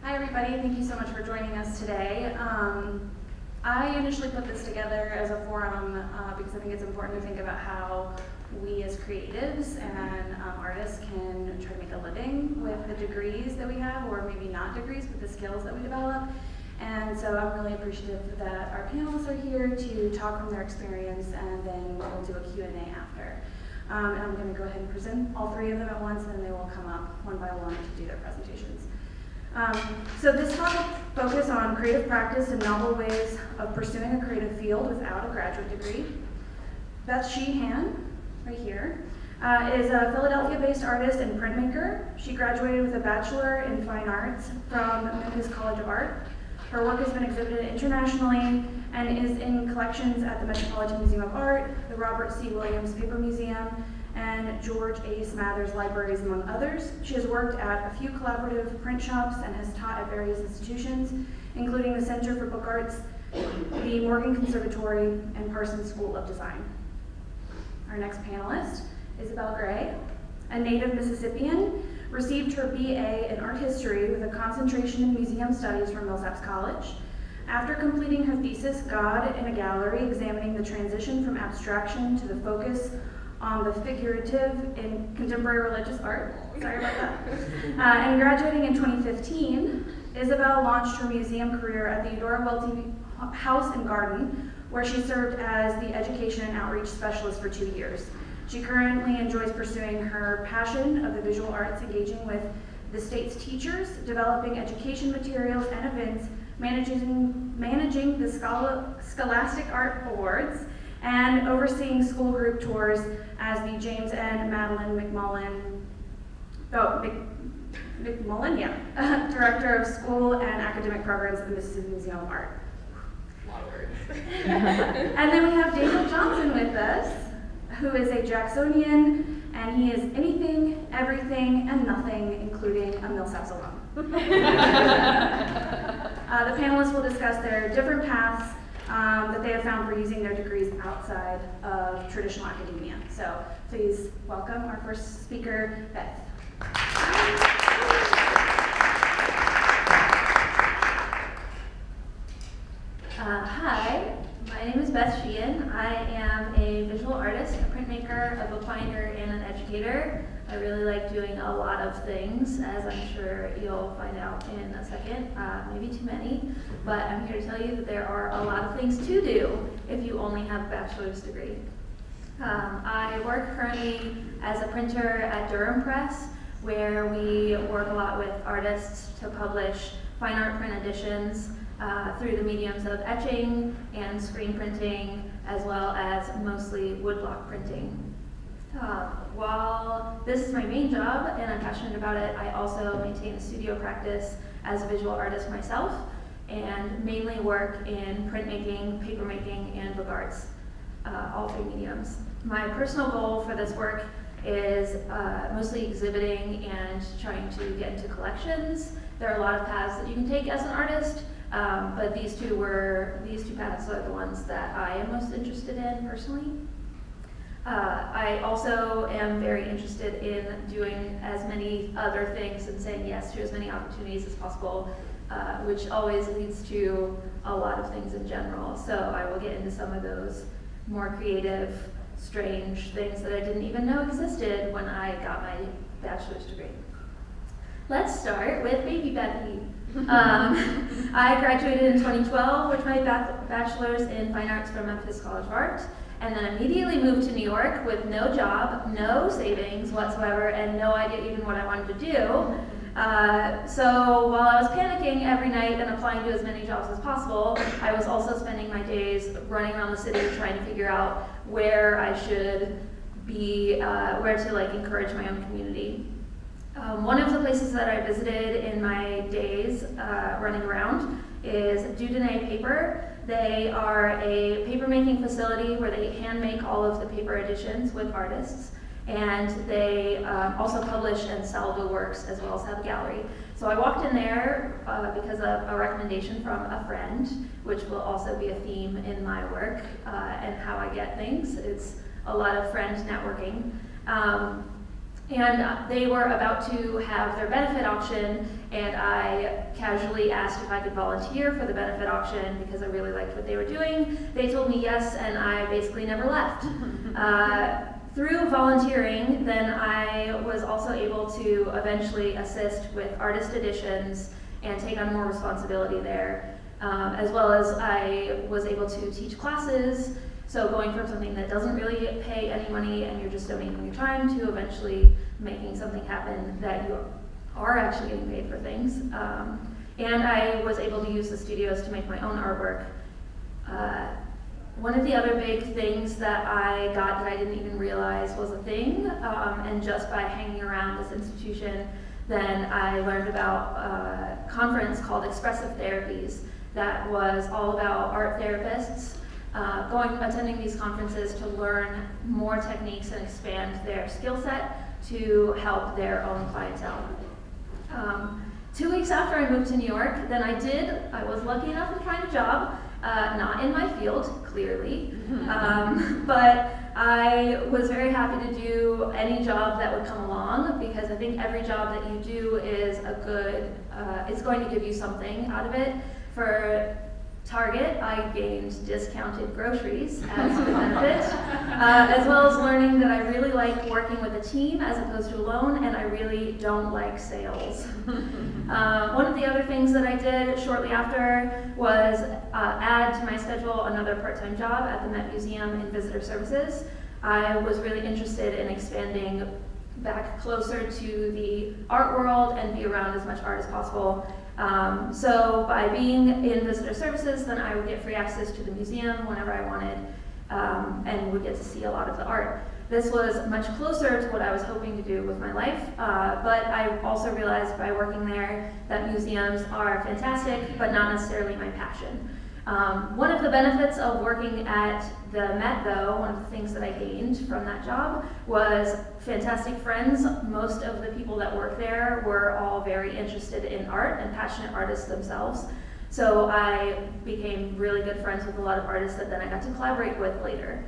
Hi everybody, thank you so much for joining us today. I initially put this together as a forum because I think it's important to think about how we as creatives and artists can try to make a living with the degrees that we have, or maybe not degrees, but the skills that we develop. And so I'm really appreciative that our panelists are here to talk from their experience, and then we'll do a Q&A after. And I'm going to go ahead and present all three of them at once, and then they will come up one by one to do their presentations. So this talk will focus on creative practice and novel ways of pursuing a creative field without a graduate degree. Beth Sheehan, right here, is a Philadelphia-based artist and printmaker. She graduated with a Bachelor in Fine Arts from Memphis College of Art. Her work has been exhibited internationally and is in collections at the Metropolitan Museum of Art, the Robert C. Williams Paper Museum, and George A. Smathers Libraries, among others. She has worked at a few collaborative print shops and has taught at various institutions, including the Center for Book Arts, the Morgan Conservatory, and Parsons School of Design. Our next panelist, Isabelle Gray, a native Mississippian, received her BA in Art History with a concentration in Museum Studies from Millsaps College. After completing her thesis, God in a Gallery, examining the transition from abstraction to the focus on the figurative in contemporary religious art, sorry about that, and graduating in 2015, Isabelle launched her museum career at the Eudora Welty House and Garden, where she served as the education and outreach specialist for 2 years. She currently enjoys pursuing her passion of the visual arts, engaging with the state's teachers, developing education materials and events, managing the Scholastic Art Awards, and overseeing school group tours as the James and Madeline McMullen, Director of School and Academic Programs at the Mississippi Museum of Art. A lot of words. And then we have Daniel Johnson with us, who is a Jacksonian, and he is anything, everything, and nothing, including a Millsaps alum. The panelists will discuss their different paths that they have found for using their degrees outside of traditional academia. So please welcome our first speaker, Beth. Hi, my name is Beth Sheehan. I am a visual artist, a printmaker, a bookbinder, and an educator. I really like doing a lot of things, as I'm sure you'll find out in a second, maybe too many, but I'm here to tell you that there are a lot of things to do if you only have a bachelor's degree. I work currently as a printer at Durham Press, where we work a lot with artists to publish fine art print editions through the mediums of etching and screen printing, as well as mostly woodblock printing. While this is my main job and I'm passionate about it, I also maintain a studio practice as a visual artist myself and mainly work in printmaking, papermaking, and book arts, all three mediums. My personal goal for this work is mostly exhibiting and trying to get into collections. There are a lot of paths that you can take as an artist, but these two paths are the ones that I am most interested in personally. I also am very interested in doing as many other things and saying yes to as many opportunities as possible, which always leads to a lot of things in general. So I will get into some of those more creative, strange things that I didn't even know existed when I got my bachelor's degree. Let's start with baby Becky. I graduated in 2012 with my bachelor's in fine arts from Memphis College of Art, and then immediately moved to New York with no job, no savings whatsoever, and no idea even what I wanted to do. So while I was panicking every night and applying to as many jobs as possible, I was also spending my days running around the city trying to figure out where I should be, where to encourage my own community. One of the places that I visited in my days running around is Dudonay Paper. They are a paper-making facility where they hand-make all of the paper editions with artists, and they also publish and sell the works as well as have a gallery. So I walked in there because of a recommendation from a friend, which will also be a theme in my work and how I get things. It's a lot of friend networking. And they were about to have their benefit auction, and I casually asked if I could volunteer for the benefit auction because I really liked what they were doing. They told me yes, and I basically never left. Through volunteering, then I was also able to eventually assist with artist editions and take on more responsibility there, as well as I was able to teach classes. So going from something that doesn't really pay any money and you're just donating your time to eventually making something happen that you are actually getting paid for things. And I was able to use the studios to make my own artwork. One of the other big things that I got that I didn't even realize was a thing, and just by hanging around this institution, then I learned about a conference called Expressive Therapies that was all about art therapists attending these conferences to learn more techniques and expand their skill set to help their own clientele. 2 weeks after I moved to New York, then I was lucky enough to find a job, not in my field, clearly, but I was very happy to do any job that would come along, because I think every job that you do is it's going to give you something out of it. For Target, I gained discounted groceries as a benefit, as well as learning that I really like working with a team as opposed to alone, and I really don't like sales. One of the other things that I did shortly after was add to my schedule another part-time job at the Met Museum in visitor services. I was really interested in expanding back closer to the art world and be around as much art as possible. So by being in visitor services, then I would get free access to the museum whenever I wanted, and would get to see a lot of the art. This was much closer to what I was hoping to do with my life, but I also realized by working there that museums are fantastic, but not necessarily my passion. One of the benefits of working at the Met, though, one of the things that I gained from that job was fantastic friends. Most of the people that work there were all very interested in art and passionate artists themselves. So I became really good friends with a lot of artists that then I got to collaborate with later.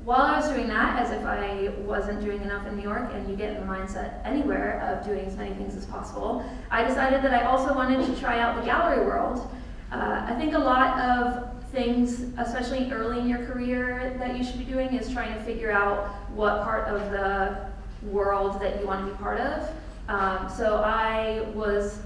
While I was doing that, as if I wasn't doing enough in New York, and you get in the mindset anywhere of doing as many things as possible, I decided that I also wanted to try out the gallery world. I think a lot of things, especially early in your career, that you should be doing is trying to figure out what part of the world that you want to be part of. So I was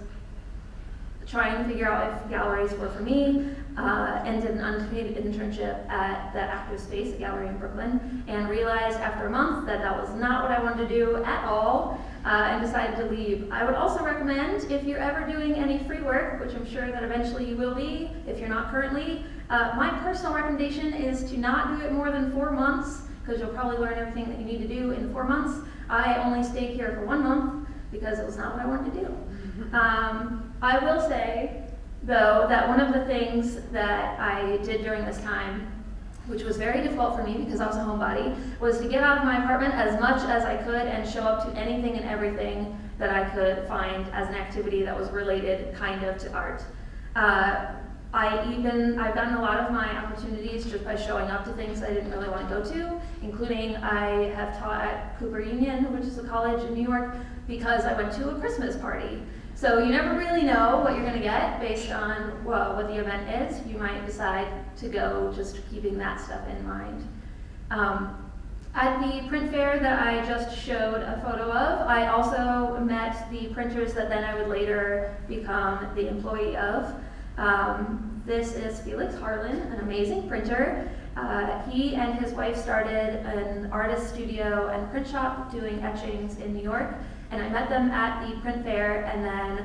trying to figure out if galleries were for me, and did an unpaid internship at the Active Space Gallery in Brooklyn, and realized after a month that that was not what I wanted to do at all, and decided to leave. I would also recommend, if you're ever doing any free work, which I'm sure that eventually you will be, if you're not currently, my personal recommendation is to not do it more than 4 months, because you'll probably learn everything that you need to do in 4 months. I only stayed here for 1 month because it was not what I wanted to do. I will say, though, that one of the things that I did during this time, which was very difficult for me because I was a homebody, was to get out of my apartment as much as I could and show up to anything and everything that I could find as an activity that was related kind of to art. I've gotten a lot of my opportunities just by showing up to things I didn't really want to go to, including I have taught at Cooper Union, which is a college in New York, because I went to a Christmas party. So you never really know what you're going to get based on what the event is. You might decide to go just keeping that stuff in mind. At the print fair that I just showed a photo of, I also met the printers that then I would later become the employee of. This is Felix Harlan, an amazing printer. He and his wife started an artist studio and print shop doing etchings in New York. And I met them at the print fair, and then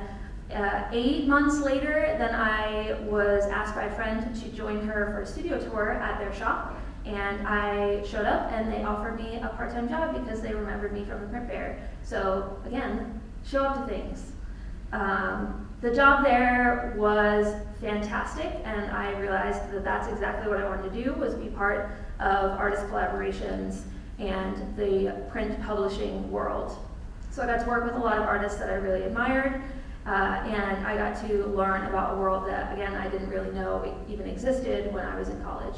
8 months later, then I was asked by a friend to join her for a studio tour at their shop, and I showed up, and they offered me a part-time job because they remembered me from the print fair. So again, show up to things. The job there was fantastic, and I realized that that's exactly what I wanted to do, was be part of artist collaborations and the print publishing world. So I got to work with a lot of artists that I really admired, and I got to learn about a world that, again, I didn't really know even existed when I was in college.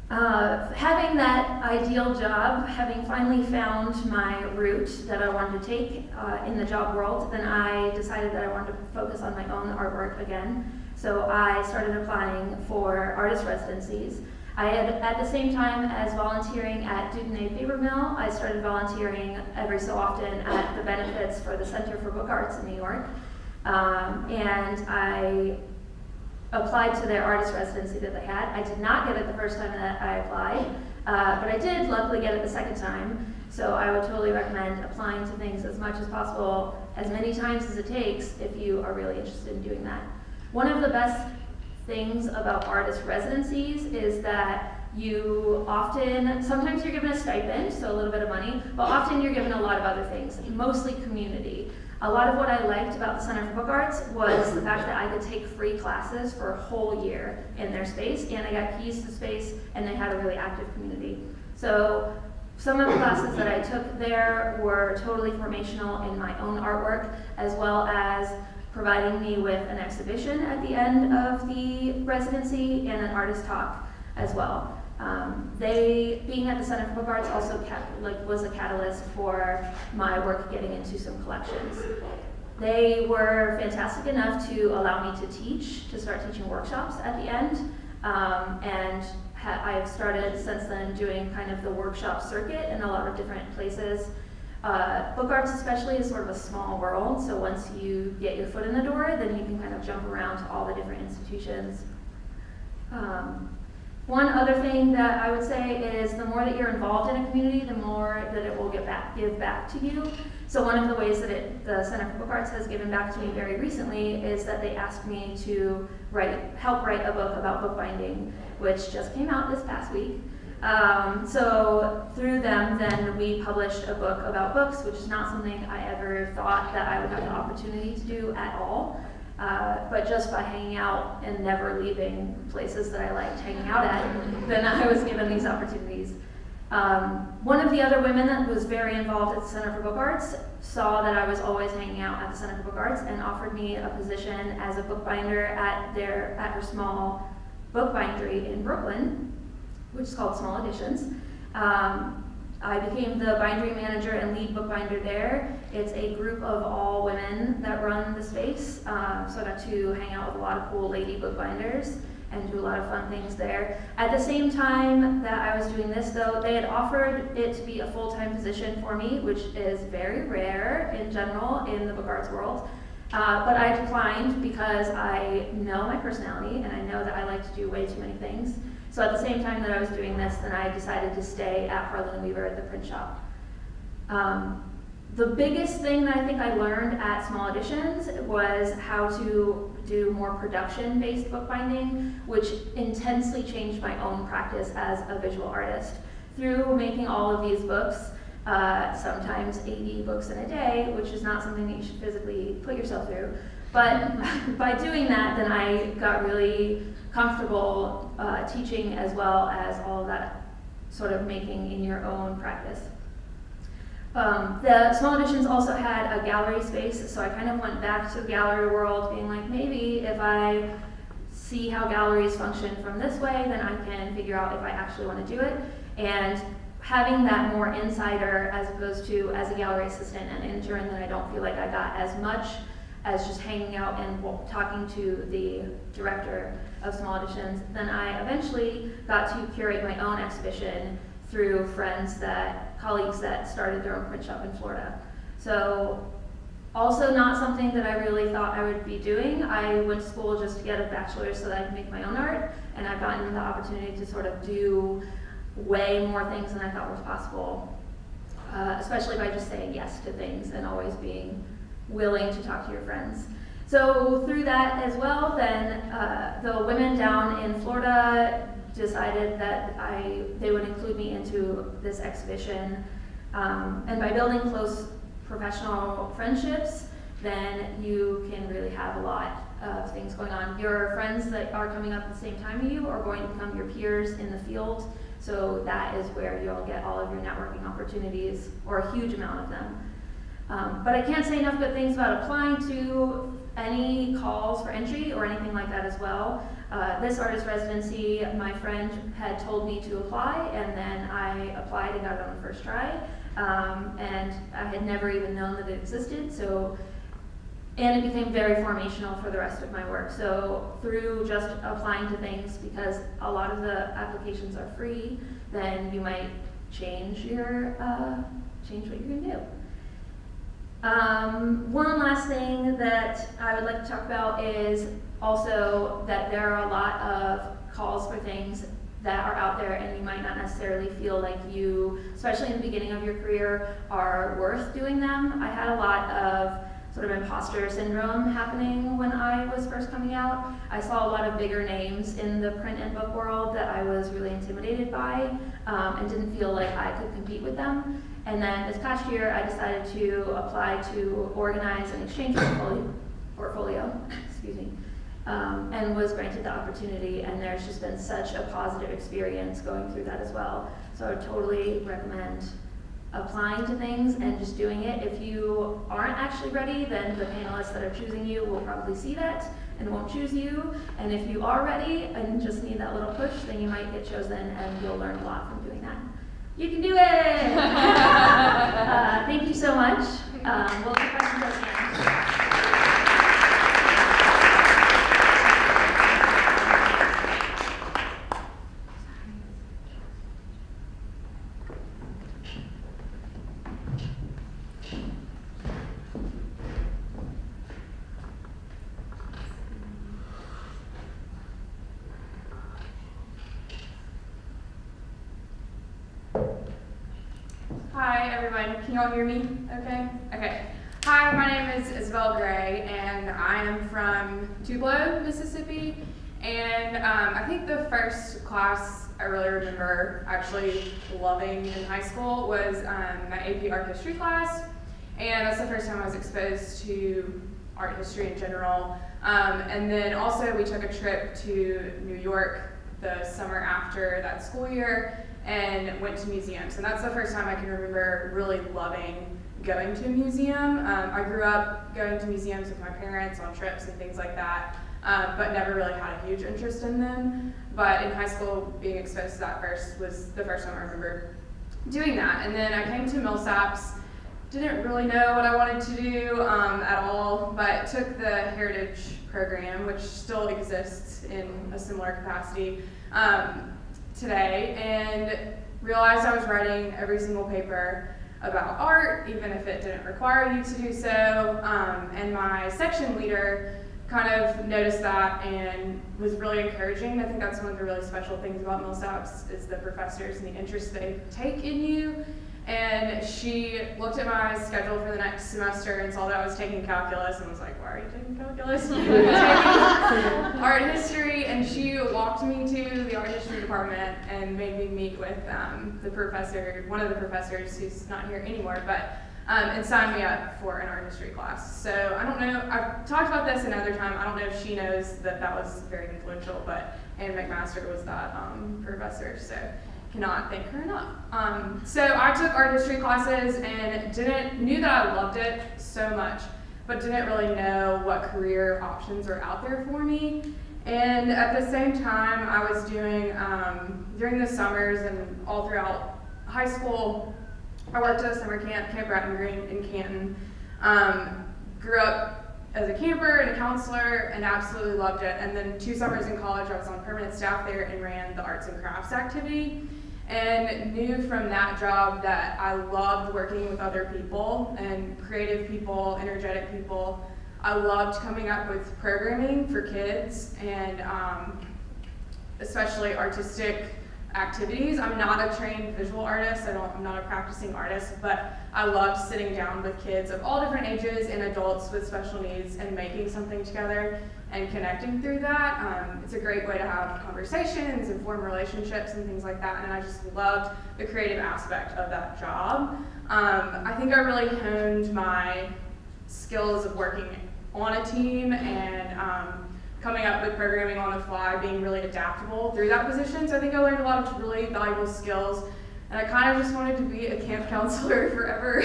Having that ideal job, having finally found my route that I wanted to take in the job world, then I decided that I wanted to focus on my own artwork again. So I started applying for artist residencies. I had, at the same time as volunteering at Debunking Paper Mill, I started volunteering every so often at the benefits for the Center for Book Arts in New York. And I applied to their artist residency that they had. I did not get it the first time that I applied, but I did luckily get it the second time. So I would totally recommend applying to things as much as possible, as many times as it takes, if you are really interested in doing that. One of the best things about artist residencies is that you often, sometimes you're given a stipend, so a little bit of money, but often you're given a lot of other things, mostly community. A lot of what I liked about the Center for Book Arts was the fact that I could take free classes for a whole year in their space, and I got keys to space, and they had a really active community. So some of the classes that I took there were totally formational in my own artwork, as well as providing me with an exhibition at the end of the residency and an artist talk as well. Being at the Center for Book Arts also was a catalyst for my work getting into some collections. They were fantastic enough to allow me to start teaching workshops at the end, and I've started since then doing kind of the workshop circuit in a lot of different places. Book arts especially is sort of a small world, so once you get your foot in the door, then you can kind of jump around to all the different institutions. One other thing that I would say is the more that you're involved in a community, the more that it will give back to you. So one of the ways that the Center for Book Arts has given back to me very recently is that they asked me to help write a book about bookbinding, which just came out this past week. So through them, then we published a book about books, which is not something I ever thought that I would have the opportunity to do at all. But just by hanging out and never leaving places that I liked hanging out at, then I was given these opportunities. One of the other women that was very involved at the Center for Book Arts saw that I was always hanging out at the Center for Book Arts and offered me a position as a bookbinder at her small bookbindery in Brooklyn, which is called Small Editions. I became the bindery manager and lead bookbinder there. It's a group of all women that run the space, so I got to hang out with a lot of cool lady bookbinders and do a lot of fun things there. At the same time that I was doing this though, they had offered it to be a full-time position for me, which is very rare in general in the book arts world. But I declined because I know my personality and I know that I like to do way too many things. So at the same time that I was doing this, then I decided to stay at Harlan & Weaver at the print shop. The biggest thing that I think I learned at Small Editions was how to do more production-based bookbinding, which intensely changed my own practice as a visual artist. Through making all of these books, sometimes 80 books in a day, which is not something that you should physically put yourself through. But by doing that, then I got really comfortable teaching as well as all of that sort of making in your own practice. The Small Editions also had a gallery space, so I kind of went back to the gallery world being like, maybe if I see how galleries function from this way, then I can figure out if I actually want to do it. And having that more insider as opposed to as a gallery assistant and intern, that I don't feel like I got as much as just hanging out and talking to the director of Small Editions, then I eventually got to curate my own exhibition through colleagues that started their own print shop in Florida. So also not something that I really thought I would be doing. I went to school just to get a bachelor's so that I could make my own art, and I've gotten the opportunity to sort of do way more things than I thought was possible, especially by just saying yes to things and always being willing to talk to your friends. So through that as well, then the women down in Florida decided that they would include me into this exhibition. And by building close professional friendships, then you can really have a lot of things going on. Your friends that are coming up at the same time as you are going to become your peers in the field. So that is where you'll get all of your networking opportunities, or a huge amount of them. But I can't say enough good things about applying to any calls for entry or anything like that as well. This artist residency, my friend had told me to apply, and then I applied and got it on the first try. And I had never even known that it existed, and it became very formational for the rest of my work. So through just applying to things, because a lot of the applications are free, then you might change what you're gonna do. One last thing that I would like to talk about is also that there are a lot of calls for things that are out there, and you might not necessarily feel like you, especially in the beginning of your career, are worth doing them. I had a lot of sort of imposter syndrome happening when I was first coming out. I saw a lot of bigger names in the print and book world that I was really intimidated by, and didn't feel like I could compete with them. And then this past year, I decided to apply to organize an exchange portfolio, excuse me, and was granted the opportunity, and there's just been such a positive experience going through that as well. So I would totally recommend applying to things and just doing it. If you aren't actually ready, then the panelists that are choosing you will probably see that and won't choose you. And if you are ready and just need that little push, then you might get chosen, and you'll learn a lot from doing that. You can do it! Thank you so much. We'll take questions at the end. Hi everyone, can you all hear me okay? Okay. Hi, my name is Isabelle Gray, and I am from Tupelo, Mississippi. And I think the first class I really remember actually loving in high school was my AP art history class. And that's the first time I was exposed to art history in general. And then also we took a trip to New York the summer after that school year and went to museums. And that's the first time I can remember really loving going to a museum. I grew up going to museums with my parents on trips and things like that, but never really had a huge interest in them. But in high school, being exposed to that first was the first time I remember doing that. And then I came to Millsaps, didn't really know what I wanted to do at all, but took the Heritage program, which still exists in a similar capacity today, and realized I was writing every single paper about art, even if it didn't require you to do so. And my section leader kind of noticed that and was really encouraging. I think that's one of the really special things about Millsaps is the professors and the interest they take in you. And she looked at my schedule for the next semester and saw that I was taking calculus and was like, why are you taking calculus? You're taking art history. And she walked me to the art history department and made me meet with the professor, one of the professors who's not here anymore, but and signed me up for an art history class. So I don't know, I've talked about this another time. I don't know if she knows that that was very influential, but Anne McMaster was that professor, so cannot thank her enough. So I took art history classes and knew that I loved it so much, but didn't really know what career options were out there for me. And at the same time, I was doing, during the summers and all throughout high school, I worked at a summer camp, Camp Bratton Green in Canton. Grew up as a camper and a counselor and absolutely loved it. And then 2 summers in college, I was on permanent staff there and ran the arts and crafts activity. And knew from that job that I loved working with other people and creative people, energetic people. I loved coming up with programming for kids and especially artistic activities. I'm not a trained visual artist, I'm not a practicing artist, but I loved sitting down with kids of all different ages and adults with special needs and making something together and connecting through that. It's a great way to have conversations and form relationships and things like that, and I just loved the creative aspect of that job. I think I really honed my skills of working on a team and coming up with programming on the fly, being really adaptable through that position. So I think I learned a lot of really valuable skills, and and I kind of just wanted to be a camp counselor forever,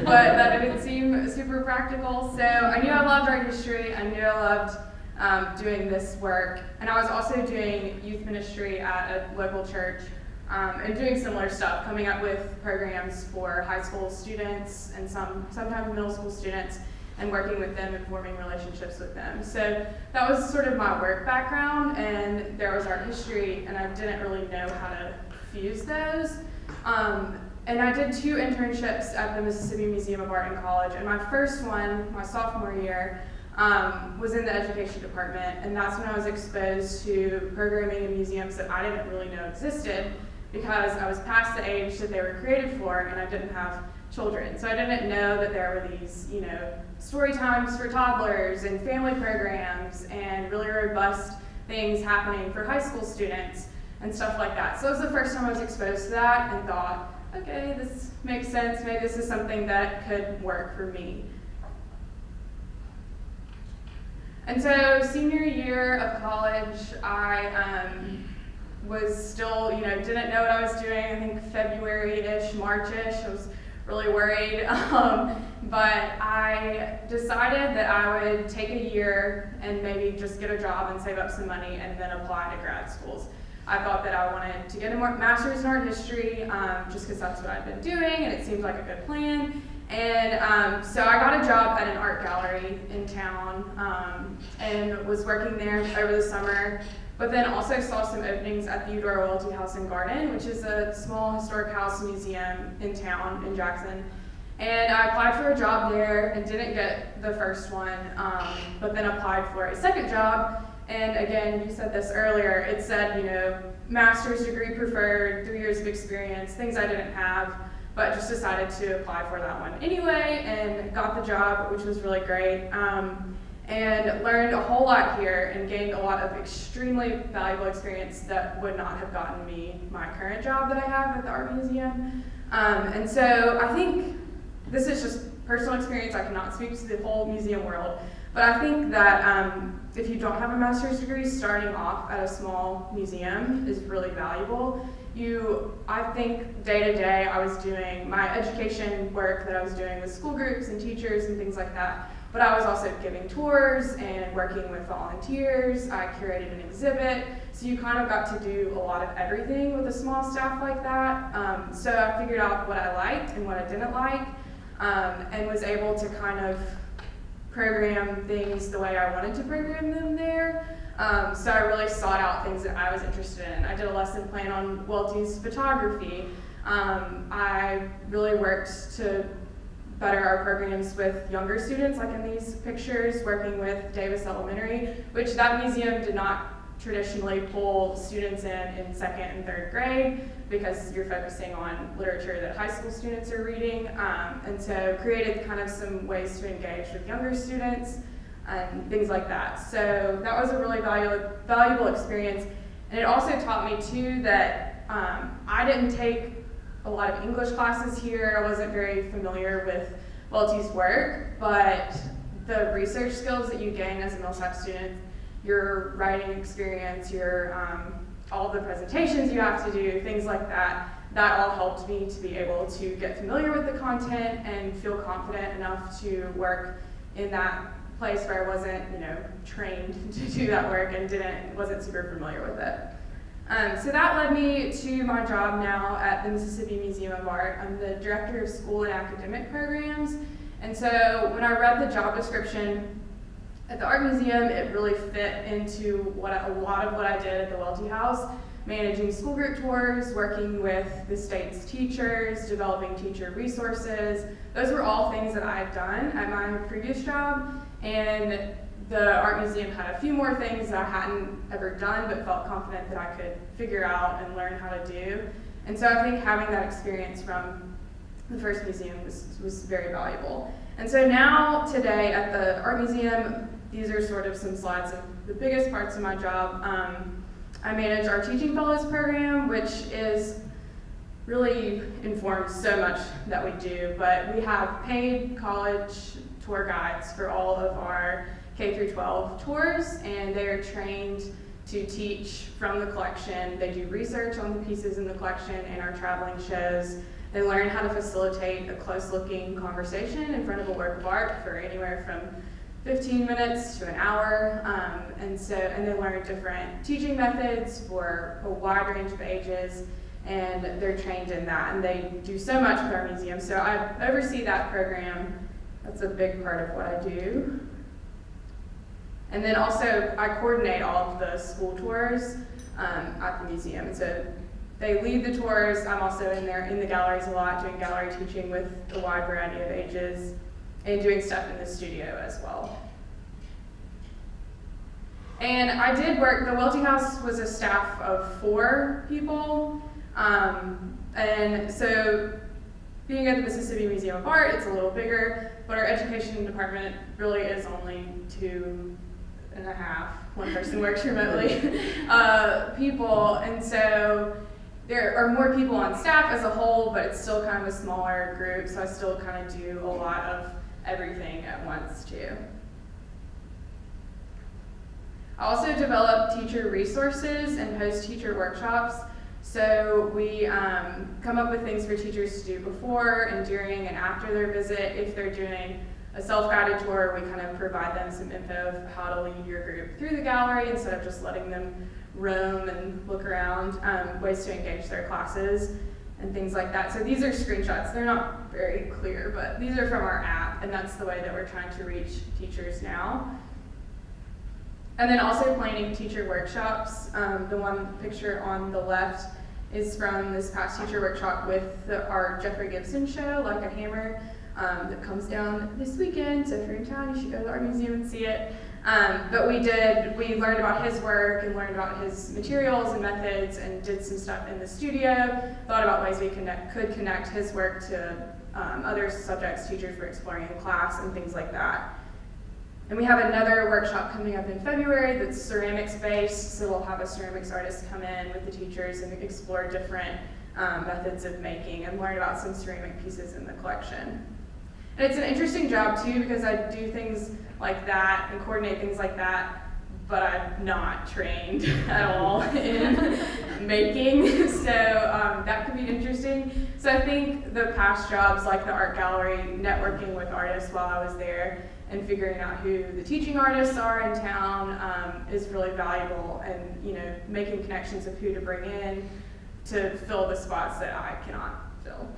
but that didn't seem super practical. So I knew I loved art history. I knew I loved doing this work, and I was also doing youth ministry at a local church and doing similar stuff, coming up with programs for high school students and sometimes middle school students, and working with them and forming relationships with them. So that was sort of my work background, and there was art history, and I didn't really know how to fuse those. And I did 2 internships at the Mississippi Museum of Art in college, and my first one, my sophomore year, was in the education department, and that's when I was exposed to programming in museums that I didn't really know existed, because I was past the age that they were created for, and I didn't have children. So I didn't know that there were these, story times for toddlers and family programs and really robust things happening for high school students and stuff like that. So it was the first time I was exposed to that and thought, okay, this makes sense. Maybe this is something that could work for me. And so senior year of college, I was still, didn't know what I was doing. I think February-ish, March-ish, I was really worried. But I decided that I would take a year and maybe just get a job and save up some money and then apply to grad schools. I thought that I wanted to get a master's in art history just because that's what I'd been doing and it seemed like a good plan. And so I got a job at an art gallery in town and was working there over the summer, but then also saw some openings at the Eudora Royalty House and Garden, which is a small historic house museum in town in Jackson. And I applied for a job there and didn't get the first one, but then applied for a second job. And again, you said this earlier, it said, master's degree preferred, 3 years of experience, things I didn't have, but just decided to apply for that one anyway and got the job, which was really great. And learned a whole lot here and gained a lot of extremely valuable experience that would not have gotten me my current job that I have at the art museum. And so I think this is just personal experience. I cannot speak to the whole museum world, but I think that if you don't have a master's degree, starting off at a small museum is really valuable. I think day to day I was doing my education work that I was doing with school groups and teachers and things like that, but I was also giving tours and working with volunteers. I curated an exhibit, so you kind of got to do a lot of everything with a small staff like that. So I figured out what I liked and what I didn't like, and was able to kind of program things the way I wanted to program them there. So I really sought out things that I was interested in. I did a lesson plan on Welty's photography. I really worked to better our programs with younger students, like in these pictures, working with Davis Elementary, which that museum did not traditionally pull students in second and third grade because you're focusing on literature that high school students are reading, and so created kind of some ways to engage with younger students and things like that. So that was a really valuable experience, and it also taught me too that I didn't take a lot of English classes here. I wasn't very familiar with Welty's work, but the research skills that you gain as a Millsaps student, your writing experience, your all the presentations you have to do, things like that, that all helped me to be able to get familiar with the content and feel confident enough to work in that place where I wasn't, trained to do that work and wasn't super familiar with it. So that led me to my job now at the Mississippi Museum of Art. I'm the director of school and academic programs. And so when I read the job description at the art museum, it really fit into a lot of what I did at the Welty House, managing school group tours, working with the state's teachers, developing teacher resources. Those were all things that I had done at my previous job. And the art museum had a few more things that I hadn't ever done but felt confident that I could figure out and learn how to do. And so I think having that experience from the first museum was very valuable. And so now today at the art museum, these are sort of some slides of the biggest parts of my job. I manage our Teaching Fellows program, which really informs so much that we do, but we have paid college tour guides for all of our K through 12 tours, and they're trained to teach from the collection. They do research on the pieces in the collection and our traveling shows. They learn how to facilitate a close-looking conversation in front of a work of art for anywhere from 15 minutes to an hour, and they learn different teaching methods for a wide range of ages, and they're trained in that, and they do so much with our museum. So I oversee that program. That's a big part of what I do. And then also I coordinate all of the school tours at the museum. And so they lead the tours. I'm also in there in the galleries a lot, doing gallery teaching with a wide variety of ages, and doing stuff in the studio as well. And I did work, the Westinghouse was a staff of 4 people. And so being at the Mississippi Museum of Art, it's a little bigger, but our education department really is only 2.5, one person works remotely, people. And so there are more people on staff as a whole, but it's still kind of a smaller group, so I still kind of do a lot of everything at once too. I also develop teacher resources and host teacher workshops. So we come up with things for teachers to do before and during and after their visit. If they're doing a self-guided tour, we kind of provide them some info of how to lead your group through the gallery instead of just letting them roam and look around, ways to engage their classes and things like that. So these are screenshots. They're not very clear, but these are from our app, and that's the way that we're trying to reach teachers now. And then also planning teacher workshops. The one picture on the left is from this past teacher workshop with our Jeffrey Gibson show, Like a Hammer, that comes down this weekend. So if you're in town, you should go to our museum and see it. But we learned about his work and learned about his materials and methods and did some stuff in the studio, thought about ways we could connect his work to other subjects teachers were exploring in class and things like that. And we have another workshop coming up in February that's ceramics based, so we'll have a ceramics artist come in with the teachers and explore different methods of making and learn about some ceramic pieces in the collection. And it's an interesting job too, because I do things like that and coordinate things like that, but I'm not trained at all in making, so that could be interesting. So I think the past jobs like the art gallery, networking with artists while I was there, and figuring out who the teaching artists are in town is really valuable, and making connections of who to bring in to fill the spots that I cannot fill.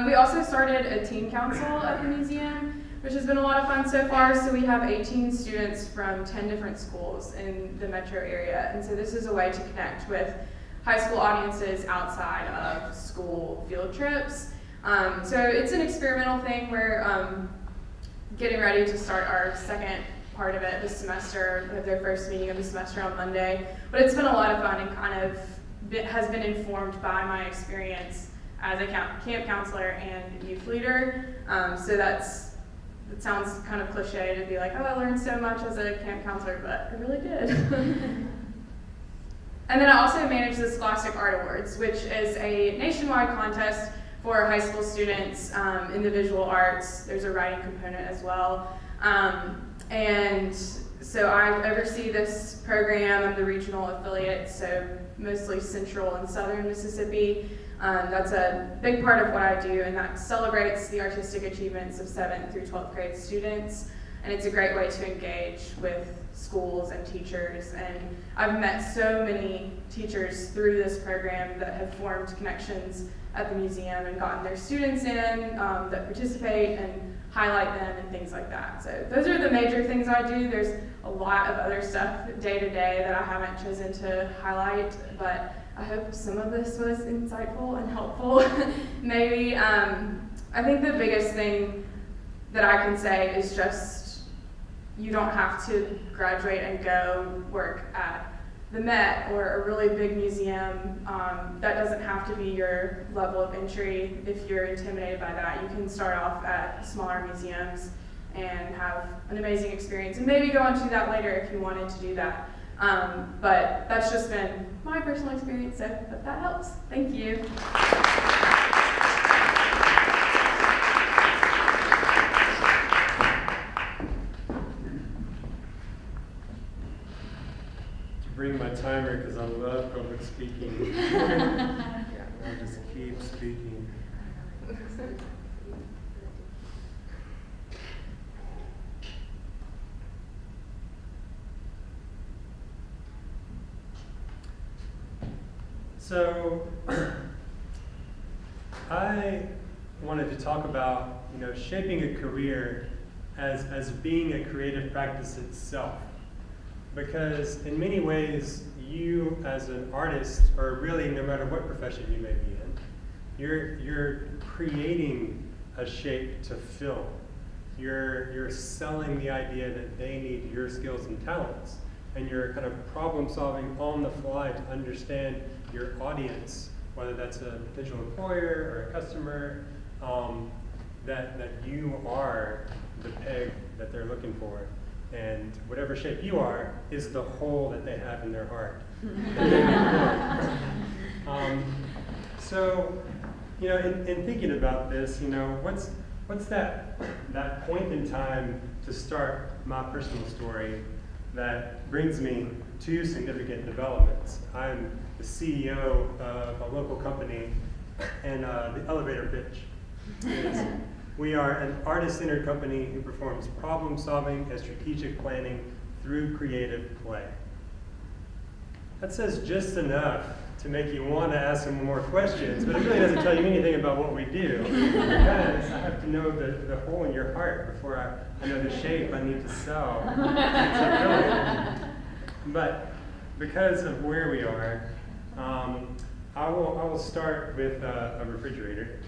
We also started a teen council at the museum, which has been a lot of fun so far. So we have 18 students from 10 different schools in the metro area, and so this is a way to connect with high school audiences outside of school field trips. So it's an experimental thing. We're getting ready to start our second part of it this semester. We have their first meeting of the semester on Monday. But it's been a lot of fun and kind of has been informed by my experience as a camp counselor and youth leader. So it sounds kind of cliche to be like, oh, I learned so much as a camp counselor, but I really did. And then I also manage the Scholastic Art Awards, which is a nationwide contest for high school students in the visual arts. There's a writing component as well. And so I oversee this program. I'm the regional affiliate, so mostly central and southern Mississippi. That's a big part of what I do, and that celebrates the artistic achievements of 7th through 12th grade students. And it's a great way to engage with schools and teachers. And I've met so many teachers through this program that have formed connections at the museum and gotten their students in that participate and highlight them and things like that. So those are the major things I do. There's a lot of other stuff day to day that I haven't chosen to highlight, but I hope some of this was insightful and helpful. Maybe, I think the biggest thing that I can say is just you don't have to graduate and go work at the Met or a really big museum. That doesn't have to be your level of entry. If you're intimidated by that, you can start off at smaller museums and have an amazing experience, and maybe go on to that later if you wanted to do that. But that's just been my personal experience, so if that helps, thank you. So I wanted to talk about, shaping a career as being a creative practice itself. Because in many ways, you as an artist, or really no matter what profession you may be in, you're creating a shape to fill. You're selling the idea that they need your skills and talents. And you're kind of problem solving on the fly to understand your audience, whether that's a potential employer or a customer, that you are the peg that they're looking for. And whatever shape you are is the hole that they have in their heart. So, in thinking about this, what's that point in time to start my personal story that brings me to significant developments? I'm the CEO of a local company, and the elevator pitch is, we are an artist-centered company who performs problem-solving and strategic planning through creative play. That says just enough to make you want to ask some more questions, but it really doesn't tell you anything about what we do, because I have to know the hole in your heart before I know the shape I need to sell. But because of where we are, I will start with a refrigerator,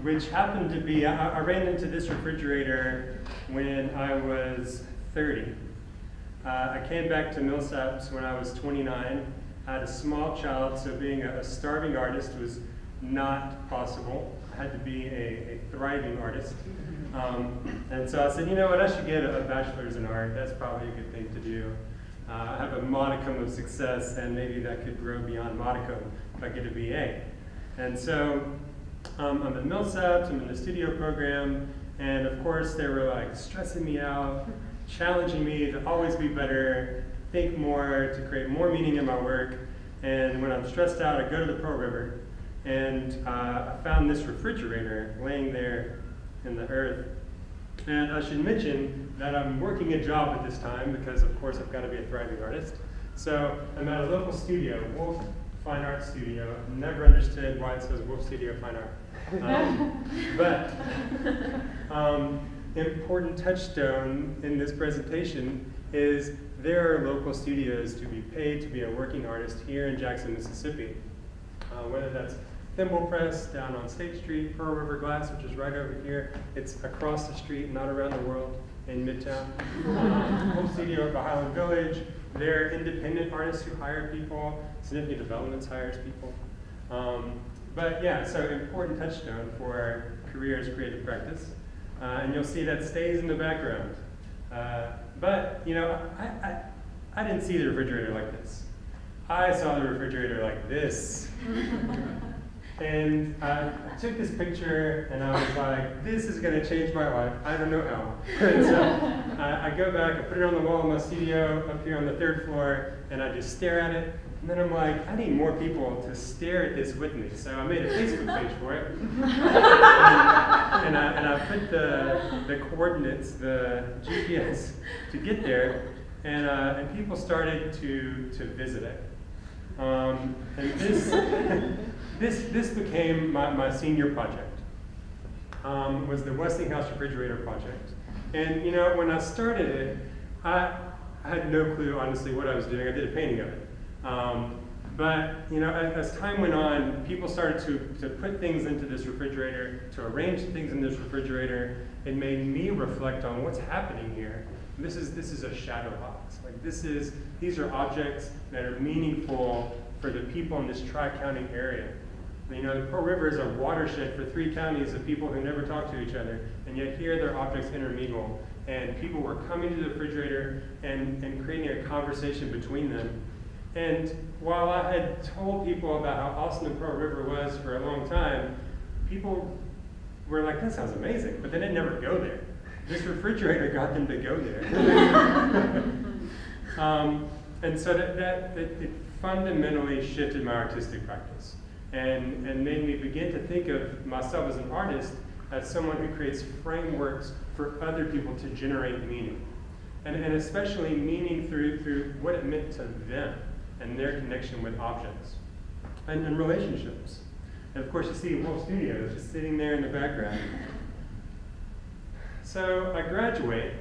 which happened to be, I ran into this refrigerator when I was 30. I came back to Millsaps when I was 29. I had a small child, so being a starving artist was not possible. I had to be a thriving artist. And so I said, you know what, I should get a bachelor's in art. That's probably a good thing to do. I have a modicum of success, and maybe that could grow beyond modicum if I get a BA. And so I'm at Millsaps, I'm in the studio program, and of course they were like stressing me out, challenging me to always be better, think more, to create more meaning in my work. And when I'm stressed out, I go to the Pearl River, and I found this refrigerator laying there in the earth. And I should mention that I'm working a job at this time because, of course, I've got to be a thriving artist. So I'm at a local studio, Wolf Fine Art Studio. I've never understood why it says Wolf Studio Fine Art. Important touchstone in this presentation is there are local studios to be paid to be a working artist here in Jackson, Mississippi. Whether that's Thimble Press down on State Street, Pearl River Glass, which is right over here. It's across the street, not around the world, in Midtown. Home studio at the Highland Village. They're independent artists who hire people. Significant Developments hires people. But yeah, so important touchstone for our career as creative practice. And you'll see that stays in the background. But I didn't see the refrigerator like this. I saw the refrigerator like this. And I took this picture and I was like, this is going to change my life. I don't know how. And so I go back, I put it on the wall in my studio up here on the 3rd floor, and I just stare at it. And then I'm like, I need more people to stare at this with me. So I made a Facebook page for it. and I put the coordinates, the GPS, to get there. And people started to visit it. And this became my senior project, was the Westinghouse refrigerator project. And when I started it, I had no clue, honestly, what I was doing. I did a painting of it. But as time went on, people started to put things into this refrigerator, to arrange things in this refrigerator. It made me reflect on what's happening here. This is a shadow box. Like these are objects that are meaningful for the people in this Tri-County area. The Pearl River is a watershed for 3 counties of people who never talk to each other, and yet here their objects intermingle. And people were coming to the refrigerator and creating a conversation between them. And while I had told people about how awesome the Pearl River was for a long time, people were like, that sounds amazing, but they didn't never go there. This refrigerator got them to go there. And so it fundamentally shifted my artistic practice. and made me begin to think of myself as an artist as someone who creates frameworks for other people to generate meaning. And especially meaning through what it meant to them and their connection with objects and relationships. And of course you see Wolf Studios just sitting there in the background. So I graduate,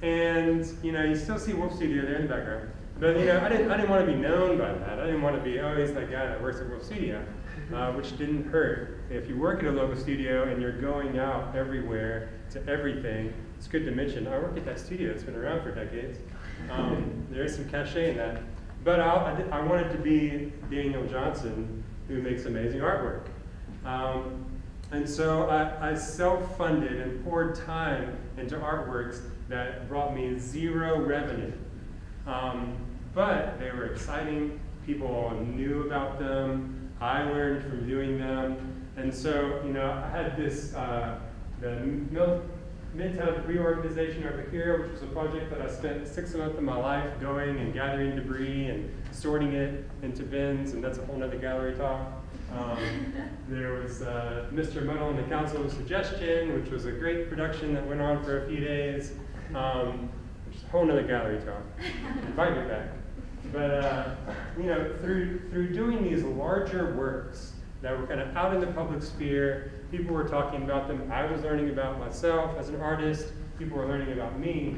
and you still see Wolf Studio there in the background. But I didn't want to be known by that. I didn't want to be, oh, he's that guy that works at Wolf Studio, which didn't hurt. If you work at a local studio and you're going out everywhere to everything, it's good to mention, I work at that studio. It's been around for decades. There is some cachet in that. But I wanted to be Daniel Johnson, who makes amazing artwork. And so I self-funded and poured time into artworks that brought me 0 revenue. But they were exciting. People knew about them. I learned from doing them. And so, I had this, the Midtown reorganization over here, which was a project that I spent 6 months of my life going and gathering debris and sorting it into bins, and that's a whole nother gallery talk. There was Mr. Muddle and the Counsel of Suggestion, which was a great production that went on for a few days, which is a whole nother gallery talk. Invite me back. But through doing these larger works that were kind of out in the public sphere, people were talking about them. I was learning about myself as an artist. People were learning about me.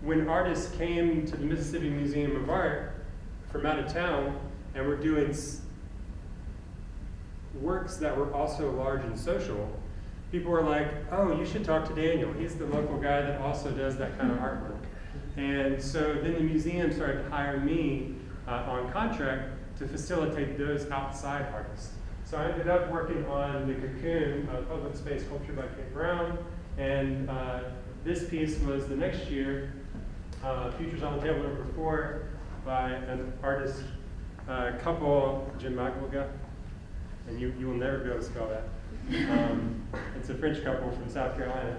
When artists came to the Mississippi Museum of Art from out of town and were doing works that were also large and social, people were like, oh, you should talk to Daniel. He's the local guy that also does that kind of artwork. And so then the museum started to hire me on contract to facilitate those outside artists. So I ended up working on the Cocoon, public space sculpture by Kate Brown, and this piece was the next year, Futures on the Table #4 by an artist couple, Jim McElga, and you will never be able to spell that. It's a French couple from South Carolina.